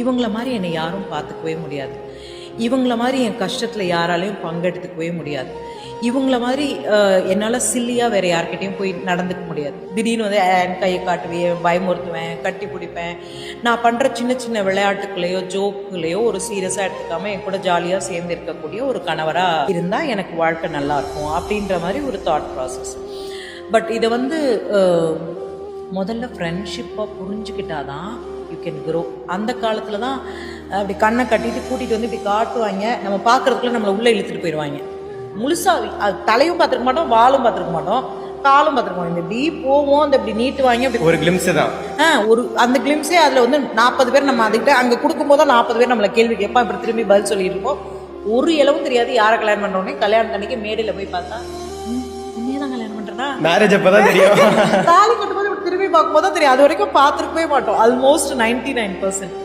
இவங்கள மாதிரி என்னை யாரும் பார்த்துக்கவே முடியாது, இவங்கள மாதிரி என் கஷ்டத்தில் யாராலையும் பங்கெடுத்துக்கவே முடியாது, இவங்கள மாதிரி என்னால் சில்லியாக வேறு யார்கிட்டையும் போய் நடந்துக்க முடியாது. திடீர்னு வந்து என் கையை காட்டுவேன், பயமுறுத்துவேன், கட்டி பிடிப்பேன். நான் பண்ணுற சின்ன சின்ன விளையாட்டுக்களையோ ஜோக்குகளையோ ஒரு சீரியஸாக எடுத்துக்காமல் என் கூட ஜாலியாக சேர்ந்து இருக்கக்கூடிய ஒரு கணவராக இருந்தால் எனக்கு வாழ்க்கை நல்லாயிருக்கும் அப்படின்ற மாதிரி ஒரு தாட் ப்ராசஸ். பட் இதை வந்து முதல்ல ஃப்ரெண்ட்ஷிப்பாக புரிஞ்சுக்கிட்டாதான் யூ கேன் க்ரோ. அந்த காலத்தில் தான் அப்படி கண்ணை கட்டிட்டு கூட்டிகிட்டு வந்து இப்படி காட்டுவாங்க, நம்ம பார்க்குறதுக்குள்ள நம்மளை உள்ளே இழுத்துட்டு போயிடுவாங்க. முழுசாக அது தலையும் பார்த்துருக்க மாட்டோம், வாலும் பார்த்துருக்க மாட்டோம், காலும் பார்த்துருக்க மாட்டோம். இந்த இப்படி போவோம், அந்த இப்படி நீட்டுவாங்க, அப்படி ஒரு கிளிம்ஸ் தான். ஒரு அந்த கிளிம்ஸே அதில் வந்து 40 பேர் நம்ம அதுக்கிட்ட அங்கே கொடுக்கும்போது 40 பேர் நம்மளை கேள்வி கேட்போம், இப்படி திரும்பி பதில் சொல்லிட்டு இருப்போம். ஒரு இளவும் தெரியாது யாரை கல்யாணம் பண்ணுறோன்னே. கல்யாணத்தன்னைக்கு மேடையில் போய் பார்த்தா உண்மையாக தான் கல்யாணம் பண்ணுறேன்னா மேரேஜ் அப்போ தான் தெரியும். தாலி கட்டும்போது திரும்பி பார்க்கும்போது தான் தெரியும். அது வரைக்கும் பார்த்துருக்கவே மாட்டோம். ஆல்மோஸ்ட் 99%.